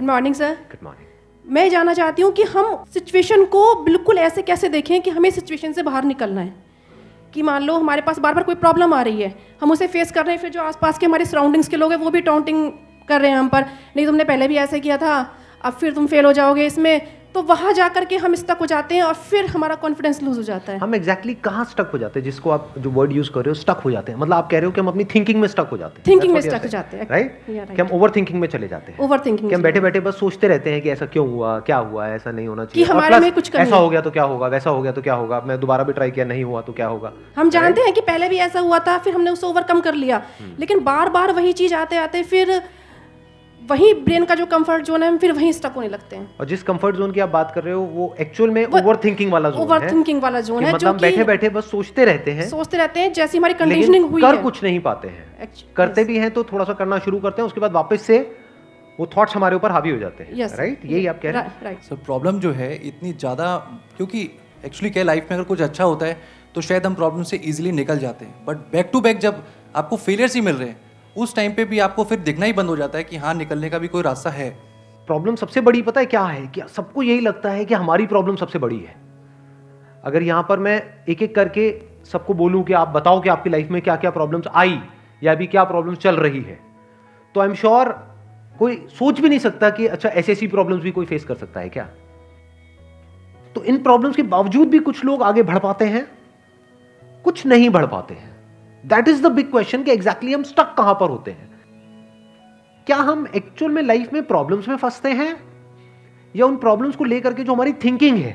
Good morning sir. Good morning. मैं जानना चाहती हूँ कि हम सिचुएशन को बिल्कुल ऐसे कैसे देखें कि हमें सिचुएशन से बाहर निकलना है। कि मान लो हमारे पास बार बार कोई प्रॉब्लम आ रही है, हम उसे फेस कर रहे हैं, फिर जो आसपास के हमारे सराउंडिंग्स के लोग हैं वो भी टाउंटिंग कर रहे हैं हम पर, नहीं तुमने पहले भी ऐसे किया था, अब फिर तुम फेल हो जाओगे इसमें। तो वहाँ जा करके हम स्टक हो जाते हैं और फिर हमारा कॉन्फिडेंस लूज हो जाता है। हम एग्जैक्टली कहाँ स्टक हो जाते हैं, जिसको आप जो वर्ड यूज कर रहे हो स्टक हो जाते हैं, मतलब आप कह रहे हो कि हम अपनी थिंकिंग में स्टक हो जाते हैं। थिंकिंग में स्टक हो जाते हैं, राइट? कि हम ओवर थिंकिंग में चले जाते हैं। ओवर थिंकिंग कि हम बैठे बैठे बस सोचते रहते हैं कि ऐसा क्यों हुआ, क्या हुआ, ऐसा नहीं होना चाहिए, कि हमारे में कुछ कमी ऐसा हो गया तो क्या होगा, वैसा हो गया तो क्या होगा, मैं दोबारा भी ट्राई किया नहीं हुआ तो क्या होगा। हम जानते हैं कि पहले भी ऐसा हुआ था, फिर हमने उसे ओवरकम कर लिया, लेकिन बार बार वही चीज आते आते फिर वही ब्रेन का जो कंफर्ट जोन है हम फिर वहीं स्टक होने लगते हैं। और जिस कंफर्ट जोन की आप बात कर रहे हो वो एक्चुअल में ओवर थिंकिंग वाला जोन है। ओवर थिंकिंग वाला जोन है, मतलब बैठे बैठे बस सोचते रहते हैं जैसी हमारी कंडीशनिंग हुई है, कर कुछ नहीं पाते हैं। करते भी हैं तो थोड़ा सा करना शुरू करते हैं, उसके बाद वापस से वो थॉट्स हमारे ऊपर हावी हो जाते हैं। राइट? यही आप कह रहे हैं। राइट सर, प्रॉब्लम जो है इतनी ज़्यादा, क्योंकि एक्चुअली क्या लाइफ में अगर कुछ अच्छा होता है तो शायद हम प्रॉब्लम से इजीली निकल जाते हैं, बट बैक टू बैक जब आपको फेलियर्स ही मिल रहे हैं उस टाइम पे भी आपको फिर दिखना ही बंद हो जाता है कि हाँ, निकलने का भी कोई रास्ता है। प्रॉब्लम सबसे बड़ी पता है क्या है? कि सबको यही लगता है कि हमारी प्रॉब्लम सबसे बड़ी है। अगर यहां पर मैं एक एक करके सबको बोलूं कि आप बताओ कि आपकी लाइफ में क्या क्या प्रॉब्लम्स आई या अभी क्या प्रॉब्लम्स चल रही है, तो आई एम श्योर कोई सोच भी नहीं सकता कि अच्छा ऐसी ऐसी प्रॉब्लम्स भी कोई फेस कर सकता है क्या। तो इन प्रॉब्लम्स के बावजूद भी कुछ लोग आगे बढ़ पाते हैं, कुछ नहीं बढ़ पाते हैं। That is the big question कि एग्जैक्टली हम स्टक कहां पर होते हैं। क्या हम एक्चुअल में लाइफ में प्रॉब्लम्स में फंसते हैं या उन प्रॉब्लम्स को लेकर के जो हमारी थिंकिंग है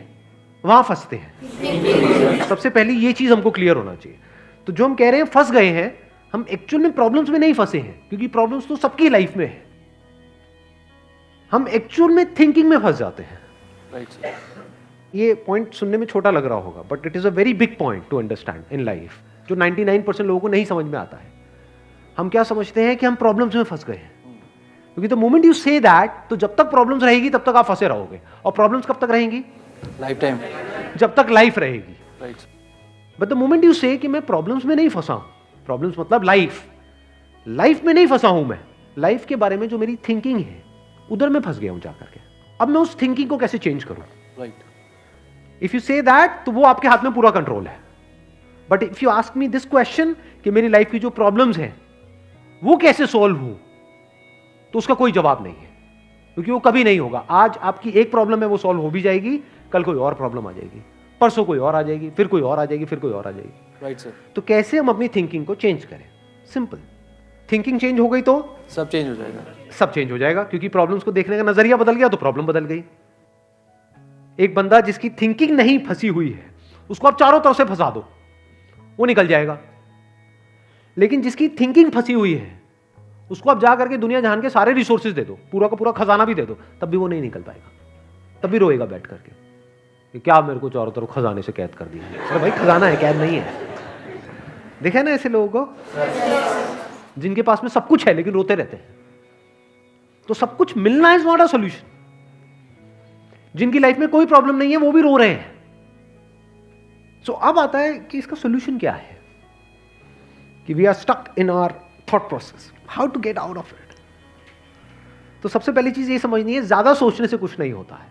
वहां फंसते हैं? सबसे पहले ये चीज हमको क्लियर होना चाहिए। तो जो हम कह रहे हैं फंस गए हैं, हम एक्चुअल में प्रॉब्लम्स में नहीं फंसे हैं, क्योंकि प्रॉब्लम्स तो सबकी लाइफ में है। हम एक्चुअल में थिंकिंग में फंस जाते हैं। राइट। ये पॉइंट सुनने में छोटा लग रहा होगा, but it is a very big point two understand in life, जो 99% लोगों को नहीं समझ में आता है। हम क्या समझते हैं कि हम प्रॉब्लम्स में फंस गए हैं, क्योंकि the moment you say that, तो जब तक प्रॉब्लम्स रहेगी तब तक आप फंसे रहोगे। और प्रॉब्लम्स कब तक रहेंगी? लाइफ टाइम, जब तक लाइफ रहेगी। Right. But the moment you से कि मैं प्रॉब्लम्स में नहीं फंसा हूं, प्रॉब्लम्स मतलब लाइफ में नहीं फंसा हूं, मैं लाइफ के बारे में जो मेरी थिंकिंग है उधर मैं फंस गया हूं जाकर के। अब मैं उस थिंकिंग को कैसे चेंज करूं? Right. If you say that, तो वो आपके हाथ में पूरा कंट्रोल है। But if you ask me this question कि मेरी लाइफ की जो प्रॉब्लम्स हैं वो कैसे सॉल्व हो, तो उसका कोई जवाब नहीं है, क्योंकि वो कभी नहीं होगा। आज आपकी एक प्रॉब्लम है, वो सॉल्व हो भी जाएगी, कल कोई और प्रॉब्लम आ जाएगी, परसों कोई और आ जाएगी, फिर कोई और आ जाएगी, फिर कोई और आ जाएगी। Right sir. तो कैसे हम अपनी थिंकिंग को चेंज करें? सिंपल। थिंकिंग चेंज हो गई तो सब चेंज हो जाएगा। सब चेंज हो जाएगा, क्योंकि प्रॉब्लम्स को देखने का नजरिया बदल गया तो प्रॉब्लम बदल गई। एक बंदा जिसकी थिंकिंग नहीं फंसी हुई है, उसको आप चारों तरफ से फंसा दो, वो निकल जाएगा। लेकिन जिसकी थिंकिंग फंसी हुई है, उसको आप जा करके दुनिया जहान के सारे रिसोर्सेज दे दो, पूरा का पूरा खजाना भी दे दो, तब भी वो नहीं निकल पाएगा, तब भी रोएगा बैठ करके कि क्या मेरे को चारों तरफ खजाने से कैद कर दिया। अरे भाई, खजाना है, कैद नहीं है। देखा ना ऐसे लोगों को जिनके पास में सब कुछ है लेकिन रोते रहते हैं। तो सब कुछ मिलना इज नॉट अ सॉल्यूशन। जिनकी लाइफ में कोई प्रॉब्लम नहीं है वो भी रो रहे हैं। सो अब आता है कि इसका सॉल्यूशन क्या है, कि we are stuck in our thought process, how to get out of it. तो सबसे पहली चीज ये समझनी है, ज्यादा सोचने से कुछ नहीं होता है,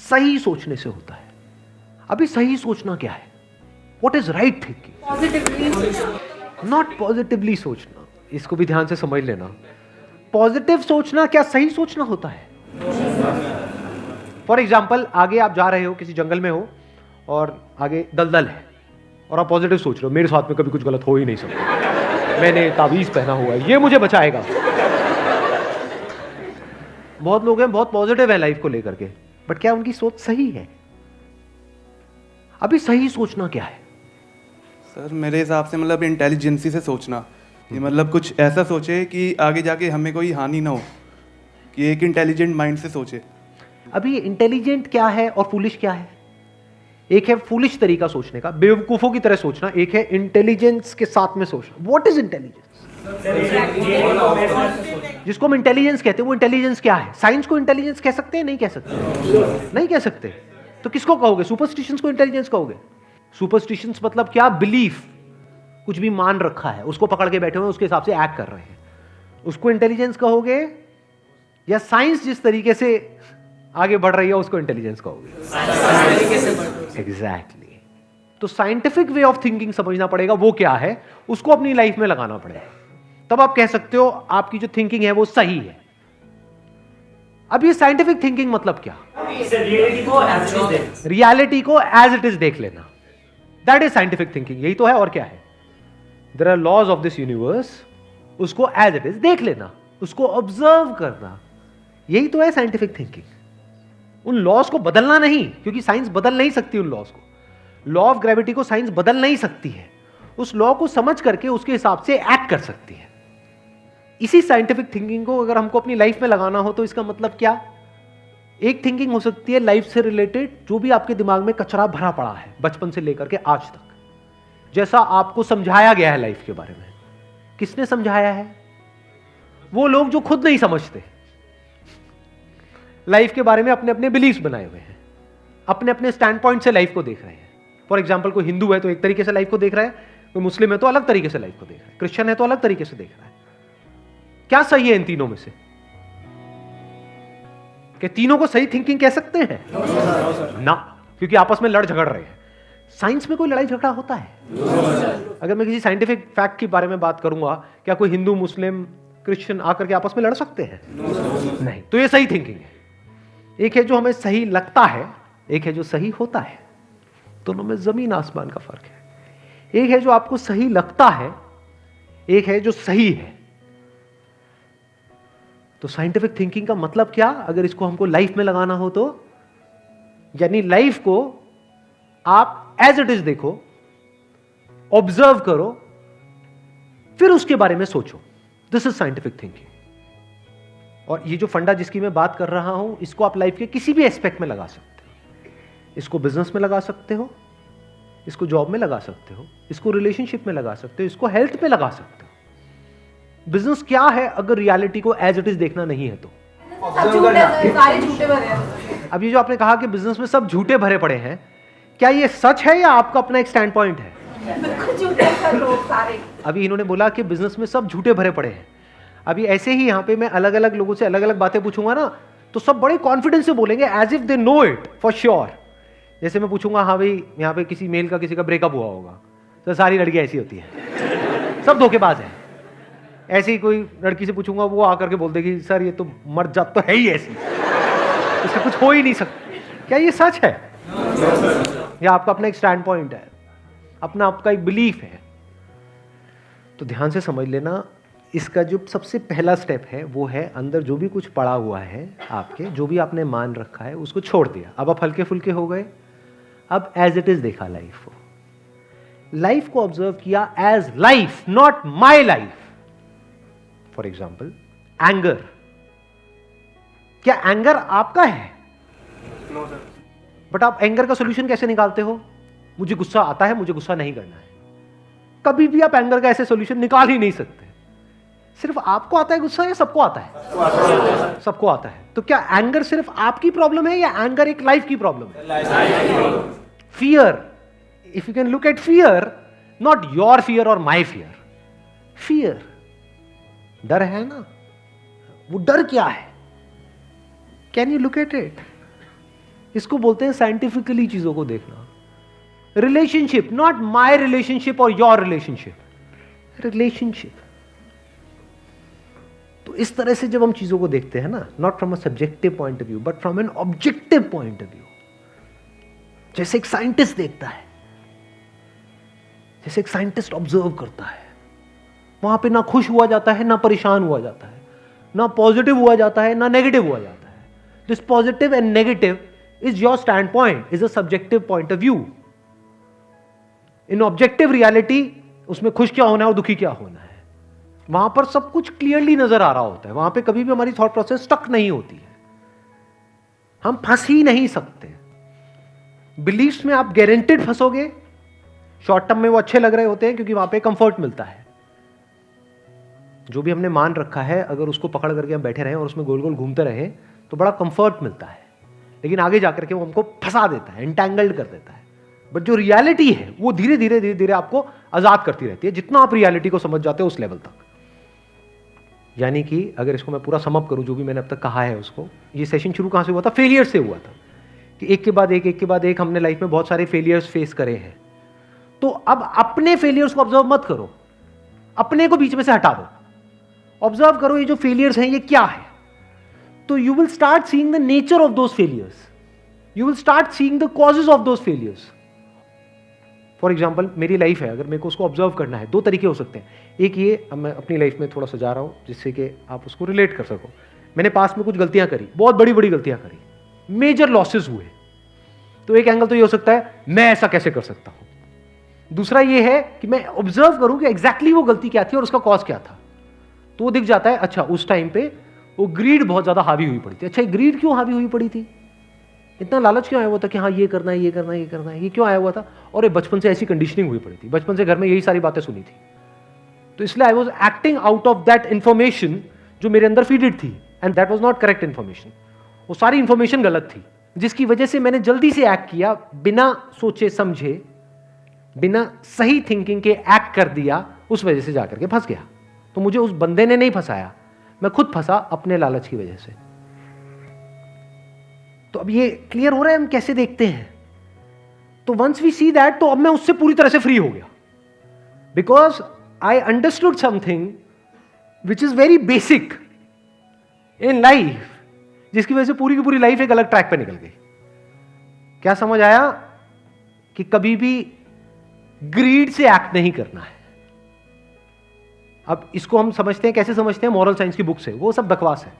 सही सोचने से होता है। अभी सही सोचना क्या है? What is right thinking? Positively, not positively सोचना। इसको भी ध्यान से समझ लेना। पॉजिटिव सोचना क्या सही सोचना होता है? फॉर एग्जाम्पल, आगे आप जा रहे हो, किसी जंगल में हो और आगे दलदल है और आप पॉजिटिव सोच रहे हो, मेरे साथ में कभी कुछ गलत हो ही नहीं सकता, मैंने ताबीज पहना हुआ है, ये मुझे बचाएगा। बहुत लोग हैं बहुत पॉजिटिव है लाइफ को लेकर के, बट क्या उनकी सोच सही है? अभी सही सोचना क्या है? सर मेरे हिसाब से मतलब इंटेलिजेंसी से सोचना, कि मतलब कुछ ऐसा सोचे कि आगे जाके हमें कोई हानि ना हो, कि एक इंटेलिजेंट माइंड से सोचे। अभी इंटेलिजेंट क्या है और फूलिश क्या है? एक है फूलिश तरीका सोचने का, बेवकूफों की तरह सोचना, एक है इंटेलिजेंस के साथ में सोचना। What is intelligence? जिसको हम इंटेलिजेंस कहते हैं वो इंटेलिजेंस क्या है? साइंस को इंटेलिजेंस कह सकते हैं? नहीं कह सकते। नहीं कह सकते। तो किसको कहोगे? सुपरस्टिशंस को इंटेलिजेंस कहोगे? सुपरस्टिशंस मतलब क्या? बिलीफ, कुछ भी मान रखा है उसको पकड़ के बैठे हुए उसके हिसाब से एक्ट कर रहे हैं। उसको इंटेलिजेंस कहोगे या साइंस जिस तरीके से आगे बढ़ रही है उसको इंटेलिजेंस कहोगे? एग्जैक्टली। तो साइंटिफिक वे ऑफ थिंकिंग समझना पड़ेगा, वो क्या है, उसको अपनी लाइफ में लगाना पड़ेगा, तब आप कह सकते हो आपकी जो थिंकिंग है वो सही है। अब ये साइंटिफिक थिंकिंग मतलब क्या? रियलिटी को एज इट इज देख लेना, दैट इज साइंटिफिक थिंकिंग। यही तो है, और क्या है? There are laws of this universe, उसको एज इट इज देख लेना, उसको ऑब्जर्व करना, यही तो है साइंटिफिक थिंकिंग। उन लॉज को बदलना नहीं, क्योंकि साइंस बदल नहीं सकती उन लॉज को। लॉ ऑफ ग्रेविटी को साइंस बदल नहीं सकती है, उस लॉ को समझ करके उसके हिसाब से एक्ट कर सकती है। इसी साइंटिफिक थिंकिंग को अगर हमको अपनी लाइफ में लगाना हो तो इसका मतलब क्या? एक थिंकिंग हो सकती है लाइफ से रिलेटेड, जो भी आपके दिमाग में कचरा भरा पड़ा है बचपन से लेकर के आज तक, जैसा आपको समझाया गया है लाइफ के बारे में। किसने समझाया है? वो लोग जो खुद नहीं समझते, लाइफ के बारे में अपने अपने बिलीव्स बनाए हुए हैं, अपने अपने स्टैंड पॉइंट से लाइफ को देख रहे हैं। फॉर एग्जाम्पल, कोई हिंदू है तो एक तरीके से लाइफ को देख रहा है, कोई मुस्लिम है तो अलग तरीके से लाइफ को देख रहा है, क्रिश्चियन है तो अलग तरीके से देख रहा है। क्या सही है इन तीनों में से? कि तीनों को सही थिंकिंग कह सकते हैं? ना, क्योंकि आपस में लड़ झगड़ रहे हैं। साइंस में कोई लड़ाई झगड़ा होता है? अगर मैं किसी साइंटिफिक फैक्ट के बारे में बात करूंगा, क्या कोई हिंदू, मुस्लिम, क्रिश्चियन आकर के आपस में लड़ सकते हैं? नहीं। तो ये सही थिंकिंग है। एक है जो हमें सही लगता है, एक है जो सही होता है। दोनों में जमीन आसमान का फर्क है। एक है जो आपको सही लगता है, एक है जो सही है। तो साइंटिफिक थिंकिंग का मतलब क्या, अगर इसको हमको लाइफ में लगाना हो तो, यानी लाइफ को आप एज इट इज देखो, ऑब्जर्व करो, फिर उसके बारे में सोचो। This is scientific thinking. और ये जो फंडा जिसकी मैं बात कर रहा हूं, इसको आप लाइफ के किसी भी एस्पेक्ट में लगा सकते हो। इसको बिजनेस में लगा सकते हो, इसको जॉब में लगा सकते हो, इसको रिलेशनशिप में लगा सकते हो, इसको हेल्थ में लगा सकते हो। बिजनेस क्या है अगर रियलिटी को एज इट इज देखना नहीं है तो? अब ये जो आपने कहा कि बिजनेस में सब झूठे भरे पड़े हैं, क्या ये सच है या आपका अपना एक स्टैंड पॉइंट है? अभी इन्होंने बोला कि बिजनेस में सब झूठे भरे पड़े हैं। अभी ऐसे ही यहाँ पे मैं अलग अलग लोगों से अलग अलग बातें पूछूंगा ना, तो सब बड़े कॉन्फिडेंस से बोलेंगे, as if they know it for sure. जैसे मैं पूछूंगा, हाँ भाई यहाँ पे किसी मेल का किसी का ब्रेकअप हुआ होगा, तो सारी लड़कियां ऐसी होती हैं, सब धोखेबाज हैं। ऐसे ही कोई लड़की से पूछूंगा, वो आकर के बोल देगी, सर ये तो मर्द जात तो है ही ऐसी, इससे कुछ हो ही नहीं सकता। क्या ये सच है या आपका अपना एक स्टैंड पॉइंट है, अपना आपका एक बिलीफ है? तो ध्यान से समझ लेना, इसका जो सबसे पहला स्टेप है वो है अंदर जो भी कुछ पड़ा हुआ है आपके, जो भी आपने मान रखा है उसको छोड़ दिया। अब आप हल्के फुल्के हो गए, अब एज इट इज देखा लाइफ को, लाइफ को ऑब्जर्व किया as life, not my life. For example, anger, क्या एंगर आपका है? बट आप एंगर का सोल्यूशन कैसे निकालते हो? मुझे गुस्सा आता है, मुझे गुस्सा नहीं करना है। कभी भी आप एंगर का ऐसे सोल्यूशन निकाल ही नहीं सकते। सिर्फ आपको आता है गुस्सा या सबको आता है? सबको आता है। तो क्या एंगर सिर्फ आपकी प्रॉब्लम है या एंगर एक लाइफ की प्रॉब्लम है? Fear, if you can look at fear, not your fear और माई फियर, फियर, डर है ना, वो डर क्या है? Can you look at it? इसको बोलते हैं साइंटिफिकली चीजों को देखना। रिलेशनशिप, नॉट माई रिलेशनशिप और योर रिलेशनशिप, रिलेशनशिप। तो इस तरह से जब हम चीजों को देखते हैं ना, not from a subjective point of view but from an objective point of view, जैसे एक साइंटिस्ट देखता है, जैसे एक साइंटिस्ट ऑब्जर्व करता है, वहां पे ना खुश हुआ जाता है, ना परेशान हुआ जाता है, ना पॉजिटिव हुआ जाता है, ना नेगेटिव हुआ जाता है। This positive and negative is your stand point, is a subjective point of view. In objective reality, उसमें खुश क्या होना है और दुखी क्या होना है, वहां पर सब कुछ क्लियरली नजर आ रहा होता है। वहां पे कभी भी हमारी थॉट प्रोसेस स्टक नहीं होती है, हम फंस ही नहीं सकते। बिलीफ्स में आप गारंटेड फंसोगे। शॉर्ट टर्म में वो अच्छे लग रहे होते हैं क्योंकि वहां पे कंफर्ट मिलता है। जो भी हमने मान रखा है, अगर उसको पकड़ करके हम बैठे रहें और उसमें गोल गोल घूमते रहें तो बड़ा कंफर्ट मिलता है, लेकिन आगे जाकर के वो हमको फंसा देता है, एंटैंगल्ड कर देता है। बट जो रियलिटी है वो धीरे धीरे आपको आजाद करती रहती है, जितना आप रियलिटी को समझ जाते हो उस लेवल तक। यानी कि अगर इसको मैं पूरा समअप करूं, जो भी मैंने अब तक कहा है उसको, ये सेशन शुरू कहाँ से हुआ था? फेलियर से हुआ था कि एक के बाद एक हमने लाइफ में बहुत सारे फेलियर्स फेस करे हैं। तो अब अपने फेलियर्स को ऑब्जर्व मत करो, अपने को बीच में से हटा दो, ऑब्जर्व करो ये जो फेलियर्स हैं ये क्या है। तो you will start seeing the nature of those failures, you will start seeing the causes of those failures. For example मेरी लाइफ है, अगर मेरे को उसको ऑब्जर्व करना है, दो तरीके हो सकते हैं। एक ये, अब मैं अपनी लाइफ में थोड़ा सजा रहा हूं जिससे कि आप उसको रिलेट कर सको। मैंने पास में कुछ गलतियां करी, बहुत बड़ी बड़ी गलतियां करी, मेजर लॉसेस हुए, तो एक एंगल तो ये हो सकता है मैं ऐसा कैसे कर सकता हूं। दूसरा ये है कि मैं ऑब्जर्व करूं कि एग्जैक्टली वो गलती क्या थी और उसका कॉज क्या था। तो वो दिख जाता है, अच्छा उस टाइम पे वो ग्रीड बहुत ज्यादा हावी हुई पड़ी थी। अच्छा ग्रीड क्यों हावी हुई पड़ी थी, इतना लालच क्यों आया हुआ था कि हाँ ये करना है, ये करना है, ये करना है, ये क्यों आया हुआ था? और ये बचपन से ऐसी कंडीशनिंग हुई पड़ी थी, बचपन से घर में यही सारी बातें सुनी थी, तो इसलिए I was acting out of that information जो मेरे अंदर फीडेड थी, and that was not correct information. वो सारी इंफॉर्मेशन गलत थी, जिसकी वजह से मैंने जल्दी से एक्ट किया, बिना सोचे समझे, बिना सही थिंकिंग के एक्ट कर दिया, उस वजह से जाकर के फंस गया। तो मुझे उस बंदे ने नहीं फंसाया, मैं खुद फंसा अपने लालच की वजह से। तो अब ये क्लियर हो रहा है हम कैसे देखते हैं। तो वंस वी सी दैट, तो अब मैं उससे पूरी तरह से फ्री हो गया, because I understood something which is very basic in life, जिसकी वजह से पूरी की पूरी लाइफ एक अलग ट्रैक पे निकल गई। क्या समझ आया? कि कभी भी ग्रीड से एक्ट नहीं करना है। अब इसको हम समझते हैं, कैसे समझते हैं? मॉरल साइंस की बुक से। वो सब बकवास है,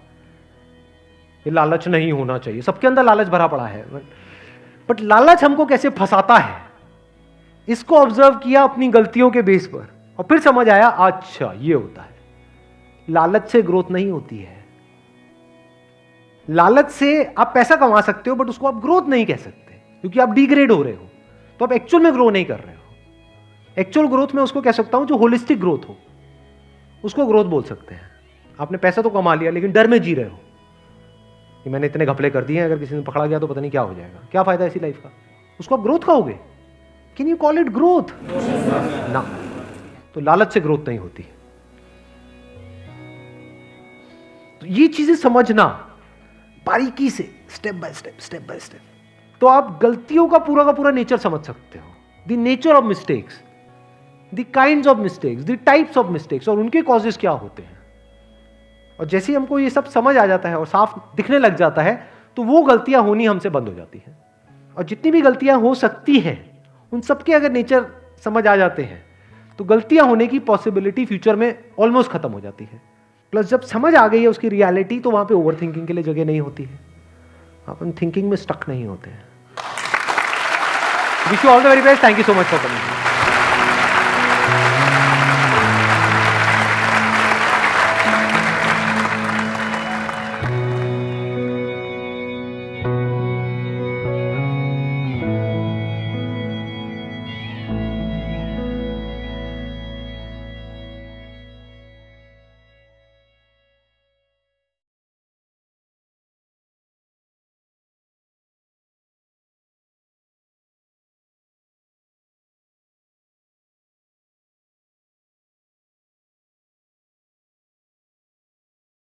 ये लालच नहीं होना चाहिए, सबके अंदर लालच भरा पड़ा है, बट लालच हमको कैसे फंसाता है, इसको ऑब्जर्व किया अपनी गलतियों के बेस पर, और फिर समझ आया अच्छा ये होता है। लालच से ग्रोथ नहीं होती है। लालच से आप पैसा कमा सकते हो, बट उसको आप ग्रोथ नहीं कह सकते, क्योंकि आप डिग्रेड हो रहे हो, तो आप एक्चुअल में ग्रो नहीं कर रहे हो। एक्चुअल ग्रोथ में उसको कह सकता हूं जो होलिस्टिक ग्रोथ हो, उसको ग्रोथ बोल सकते हैं। आपने पैसा तो कमा लिया, लेकिन डर में जी रहे हो कि मैंने इतने घपले कर दिए हैं, अगर किसी ने पकड़ा गया तो पता नहीं क्या हो जाएगा, क्या फायदा ऐसी लाइफ का? उसको आप ग्रोथ कहोगे? Can you call it growth? ना। तो लालच से ग्रोथ नहीं होती। तो ये चीजें समझना बारीकी से, स्टेप बाय स्टेप, तो आप गलतियों का पूरा नेचर समझ सकते हो। The nature of mistakes, the kinds of mistakes, the types of mistakes, और उनके कॉजेस क्या होते हैं। और जैसे ही हमको ये सब समझ आ जाता है और साफ दिखने लग जाता है, तो वो गलतियां होनी हमसे बंद हो जाती हैं। और जितनी भी गलतियां हो सकती हैं, उन सबके अगर नेचर समझ आ जाते हैं, तो गलतियां होने की पॉसिबिलिटी फ्यूचर में ऑलमोस्ट खत्म हो जाती है। प्लस जब समझ आ गई है उसकी रियलिटी, तो वहां पे ओवर थिंकिंग के लिए जगह नहीं होती है, अपन थिंकिंग में स्टक नहीं होते हैं। Wish you all the very best, thank you so much for coming.